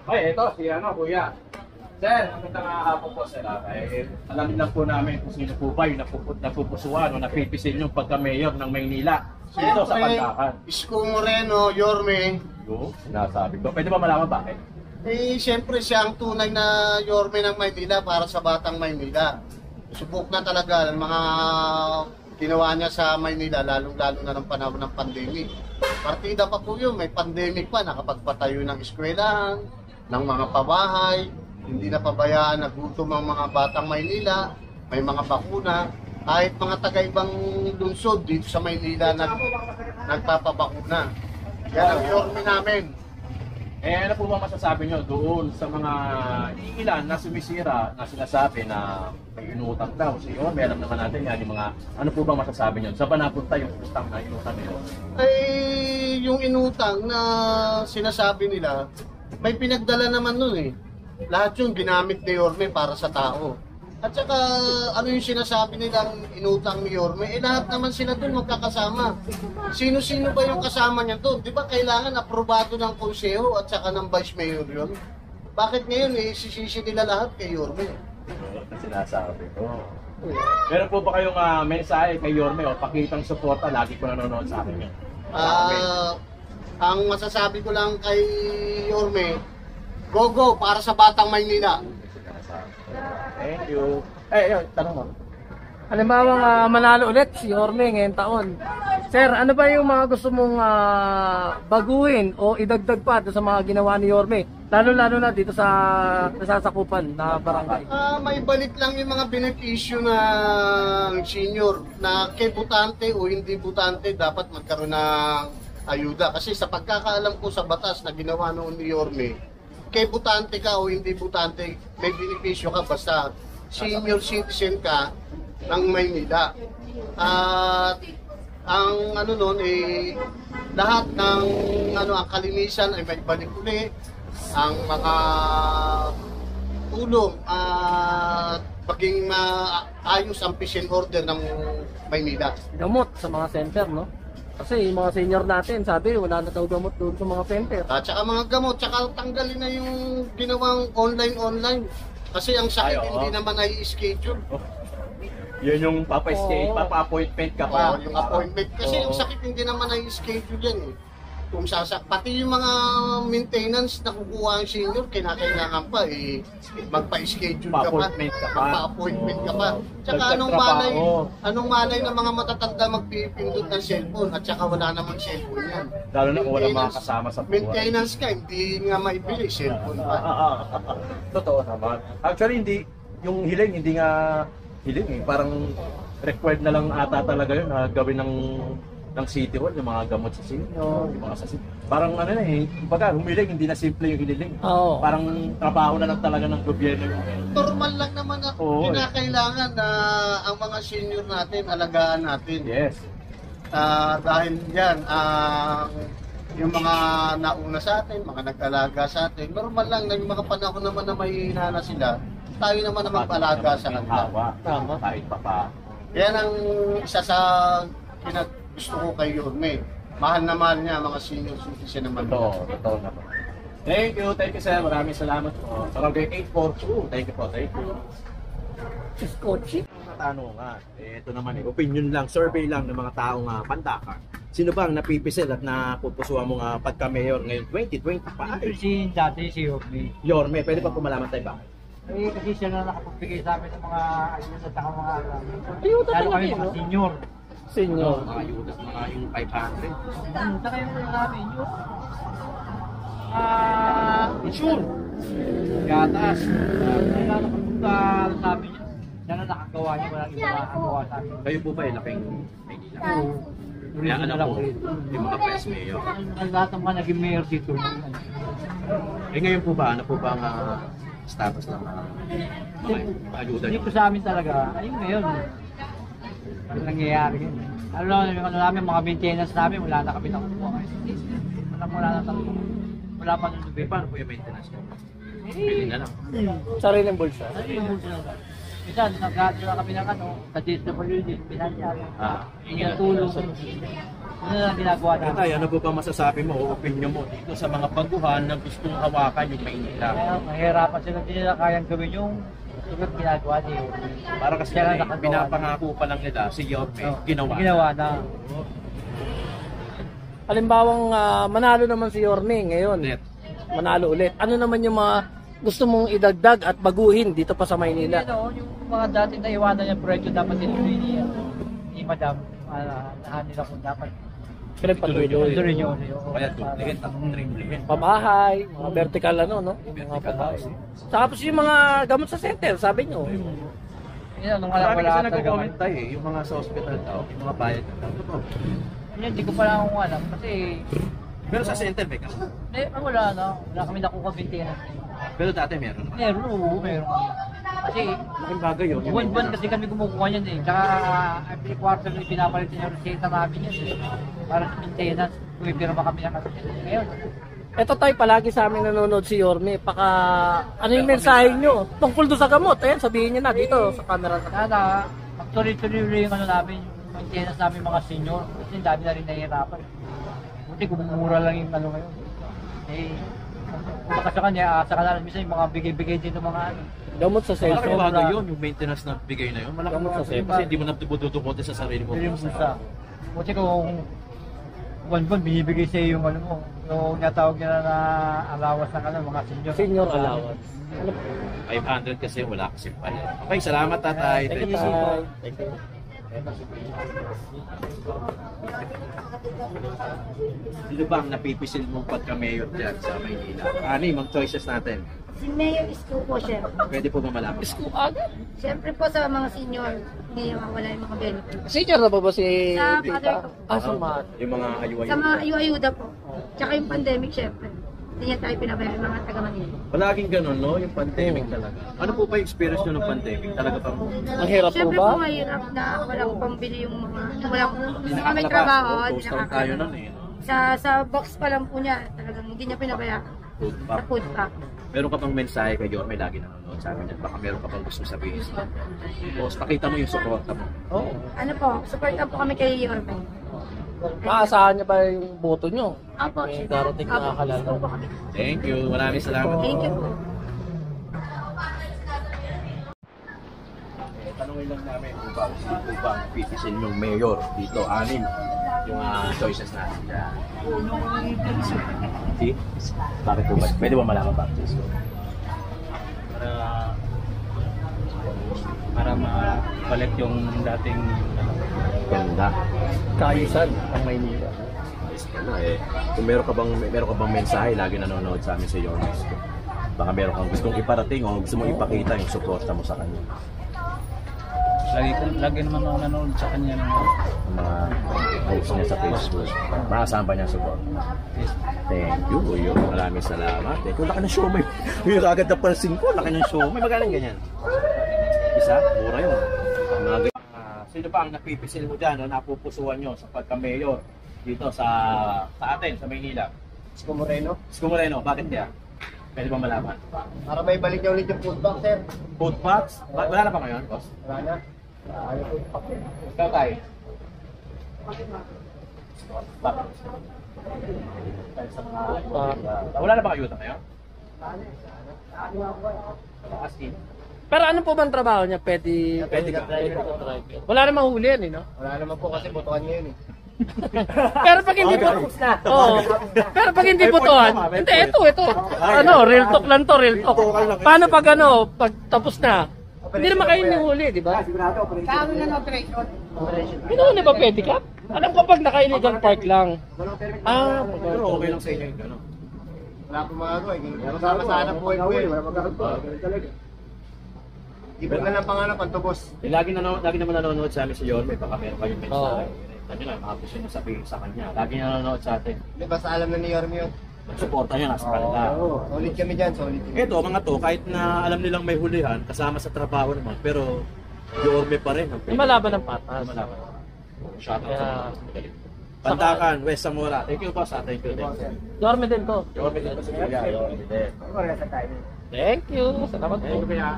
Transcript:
Ay, ito, si ano, kuya. Sir, magandang hapon po sir. Alamin lang po namin kung sino po ba yung napupusuan o napipisil yung pagka-mayor ng Maynila dito sa Pandakan. Isko Moreno, Yorme. Yung sinasabi ko. Pwede ba malaman bakit? Siyempre siya ang tunay na Yorme ng Maynila para sa Batang Maynila. Subok na talaga ang mga ginawa niya sa Maynila, lalong-lalo na ng panahon ng pandemic. Partida pa po yun, may pandemic pa, nakapagpatayo ng eskwelahan, ng mga pabahay, hindi na pabayaan na gutom ang mga Batang Maynila, may mga bakuna, kahit mga taga-ibang lungsod dito sa Maynila nagpapabakuna. Yan ang Yorme namin. Ano po ba masasabi nyo doon sa mga ilan na sumisira na sinasabi na may inutang daw? So yun, may alam naman natin yan yung mga, ano po ba masasabi nyo? Saan ba napunta yung utang na inutang nyo? Yung inutang na sinasabi nila, may pinagdala naman nun eh. Lahat yung ginamit ni Yorme para sa tao. At saka, ano yung sinasabi nilang inutang ni Yorme? Lahat naman sila doon magkakasama. Sino-sino ba yung kasama niya doon? Di ba kailangan aprobado ng konseho at saka ng vice mayor yun? Bakit ngayon sisisi nila lahat kay Yorme? Sinasabi ko. Meron po ba kayong mensahe kay Yorme o pakitang suporta? Lagi ko nanonood sa akin yun. Ang masasabi ko lang kay Yorme, go para sa Batang Maynila. Thank you. Tanong mo. Halimbawa manalo ulit si Yorme ngayong taon. Sir, ano ba yung mga gusto mong baguhin o idagdag pa sa mga ginawa ni Yorme? Lalo-lalo na dito sa nasasakupan na barangay. May balik lang yung mga benepisyo ng senior na kay butante o hindi butante dapat magkaroon ng ayuda. Kasi sa pagkakaalam ko sa batas na ginawa noon ni Yorme, kay butante ka o hindi butante, may benepisyo ka basta senior citizen ka ng Maynila. At ang ano noon lahat ng ang kalinisan ay may balik uli, ang mga tulong at maging ayos ang patient order ng Maynila. Gamot sa mga center, no? Kasi yung mga senior natin, sabi wala na daw gamot doon sa mga center. At saka mga gamot, saka tanggalin na yung ginawang online. Kasi ang sakit hindi naman ay schedule. Yun yung papa-appointment ka pa. Yung appointment. Kasi yung sakit hindi naman ay schedule yan eh. Kung pati yung mga maintenance na kukuha ang senior, kinakailangan pa magpa-schedule ka pa. Magpa-appointment ka pa. Tsaka anong malay ng mga matatanda magpipindot ng cellphone at tsaka wala namang cellphone yan. Lalo na kung wala mga kasama sa buhay. Maintenance ka, hindi nga maibili cellphone pa. Totoo naman. Actually, yung hiling, hindi nga hiling eh. Parang required na lang ata talaga yun na gawin ng City Hall, yung mga gamot sa senior, yung mga parang ano na kumbaga, humiling, hindi na simple yung hiniling. Parang trabaho na lang talaga ng gobyerno yung normal lang naman na kinakailangan na ang mga senior natin, alagaan natin. Yes. Dahil yan, yung mga nauna sa atin, mga nag-alaga sa atin, normal lang na yung mga panahon naman na may hinana sila, tayo naman na mag-alaga sa kanila. Tama. Kahit pa. Yan ang isa sa gusto ko kay Yorme. Mahal na mahal niya mga senior citizen naman. Totoo naman. Thank you sir. Maraming salamat po. Barangay 842. Thank you. Coach. Katanungan. Ito naman opinion lang, survey lang ng mga taong Pandakan. Sino bang napipisil at napupusuan mong pagka-mayor ngayon 2025? Dati si Yorme. Yorme, pwede pa malaman tayo bakit? Kasi siya na nakapagbigay sa amin ng mga ayuda at mga Ayuda lalo talaga kami mga senior. Senior. Mga ayuda, mga yung 500. Saka yung namin yung insure. Gatas. Kaya nakapunta sabi niya. Siya na nakagawa niya. Walang iba nakagawa sa amin. Kayo po ba laking Maynila? Kaya Kaya alam ko, yung mga vice mayor. Lahat ng mga naging mayor dito. Ngayon po ba, ano po ba ang status ng mga ayuda Hindi niyo? ko sa amin talaga. Ayun ngayon. Ano nangyayari yun? Yung ano namin, mga maintenance namin, wala na kami nakukuha ngayon. Wala na talaga. Wala pa nung Paano po yung maintenance mo? Bili na lang. Sariling bulsa. Ayun yung bulsa na. Minsan, nag-ato na kami ng ano, sa DSWD, pinansyal. Yung tulong. Yun na lang ginagawa namin. Tay, ano po ba masasabi mo o opinion mo dito sa mga baguhan na gustong hawakan yung Maynila? Kaya mahirapan sila, hindi nila kayang gawin yung tulad ginagawa niyo. Para kasi Kaya eh, nakagawa. pinapangako pa lang nila si Yorme, ginawa. Ginawa na. Halimbawang manalo naman si Yorme ngayon. Net. Manalo ulit. Ano naman yung mga gusto mong idagdag at baguhin dito pa sa Maynila? Yung mga dati na iwanan yung proyekto dapat tinuloy ni Madam. Lahat nila kung dapat. Patuloy. Tuloy nyo. Kaya duplihin, triplihin. Pabahay, mga vertical no? Mga pabahay. Tapos yung mga gamot sa center, sabi nyo. Yun, nung Marami kasi talaga. nagko-comment tayo eh, yung mga sa hospital daw, yung mga bayad na daw. Yun, hindi ko pa lang kung alam. Kasi, Pero sa center, may ka. wala na. Wala kami nakuha maintenance. Pero dati meron naman. Meron. Kasi, Malaking bagay yun. yung buwan-buwan maintenance. kasi kami kumukuha yan eh. Tsaka, every quarter na pinapalit yung reseta namin yan eh. Para sa maintenance, kumipirma kami ng kasi. Ngayon, Ito tayo, palagi sa amin nanonood si Yorme. Ano yung mensahe nyo? Tungkol doon sa gamot. Ayan, sabihin nyo na dito sa camera. sana, magtuloy-tuloy yung ano namin, yung maintenance namin mga senior. Kasi ang dami na rin nahihirapan. Buti kumumura lang yung ano ngayon. Eh, kung sa kanya, sa kanila, minsan yung mga bigay-bigay din ng mga ano. Gamot sa Malaking cellphone. bagay yun, yung maintenance na bigay na yun. Malaking Gamot sa bagay yun cellphone. kasi hindi mo na dudukote sa sarili mo. Pero yung bulsa. Buti kung buwan-buwan binibigay sa iyo yung ano mo, yung natawag nila na alawas ng ano, mga senior. Senior allowance. 500 kasi wala kasi pala. Okay, salamat tatay. Thank you, Tay. Thank you. Sino ba ang napipisil mong pagka-mayor dyan sa Maynila? Ani, mag-choices natin. Si Mayor Isko po, sir. Pwede po ba malaman? Agad. Siyempre po sa mga senior, hindi mawala yung mga benefit. Senior na ba ba si Sa Tita? father ko. Sa mat. Yung mga ayuay. Sa mga ayuda po. Tsaka yung pandemic, siyempre. Hindi niya tayo pinabayaan yung mga taga-Manila. Palaging ganun, no? Yung pandemic talaga. Ano po ba yung experience nyo ng pandemic? Talaga pang Mahirap po Siyempre ba? po mahirap na walang pambili yung mga, walang may nakakalabas. trabaho, Oh, hindi post out tayo nakakalaban. nun eh. No? Sa box pa lang po niya, talagang hindi niya pinabayaan. Food Sa pack. food pack. Meron ka pang mensahe kay Yorme, lagi nanonood sa amin yan. Baka meron ka pang gusto sabihin sa kanya. Tapos pakita mo yung suporta mo. Oo. Ano po, supportan po kami kay Yorme. Maasahan niya ba yung boto nyo? Opo, May sir. darating na Opo, kalala. gusto po kami. Thank you. Maraming salamat. Thank you po. Tanungin lang namin kung ba ang pipisin yung mayor dito, anin yung choices natin dyan. See? Bakit po ba? Pwede ba malaman ba? Para ma-collect yung dating Ganda. Kaayusan ang Maynila. Ano eh, kung meron ka bang mensahe, lagi nanonood sa amin sa Yormes. Baka meron kang gustong iparating o gusto mong ipakita yung suporta mo sa kanya. lagi naman ako nanonood sa kanya ng Ang mga posts niya sa Facebook. Maasahan ba niya ang support? Thank you, Uyo. Maraming salamat. Thank you. Laki ng show. Yung kagad na pansin ko. Laki ng show. May magaling ganyan. Isa? Mura yun. Mga ganyan. Sino ba ang napipisil mo dyan o napupusuan nyo sa pagka-mayor dito sa atin, sa Maynila? Isko Moreno. Isko Moreno, bakit kaya? Pwede ba malaman? Para may balik niya ulit yung food bank, sir. Food packs? Wala na pa ngayon, boss? Wala na. Ikaw tayo. Bakit? Wala na ba kayo ngayon? As in? Pero ano po bang trabaho niya? Pwede ka. Wala namang huli yan, no? Wala naman po kasi botohan niya yun eh. Pero pag hindi po, oo. Pero pag hindi botohan, hindi, ito. Ano, real talk lang to, real talk. Paano pag pag tapos na? Hindi naman kayo huli, di ba? Kaano na operation? Pinuhuli ba pwede ka? Alam ko pag naka-illegal park lang. Pero okay lang sa inyo yung gano'n. Wala po magagawa eh. Kasama sana po yung buhay. Wala magagawa. Ibig na lang pangalan, pantubos. Lagi naman nanonood sa amin si Yorme, baka meron kayong mensahe. Ano na, mga gusto niyo sabihin sa kanya. Lagi nanonood sa atin. Di ba sa alam na ni Yorme yun? Suporta niya nasa kanila. Solid kami dyan, solid kami. Ito, mga to, kahit na alam nilang may hulihan, kasama sa trabaho naman, pero Yorme pa rin. Yung malaban ng patas. Shout out Kaya- sa mga magaling. Pandakan, West Zamora. Thank you, boss. Thank you. Dorme din to. Yorme din pa si Kuya. Yorme din. Thank you. Salamat po. Thank you, Kuya.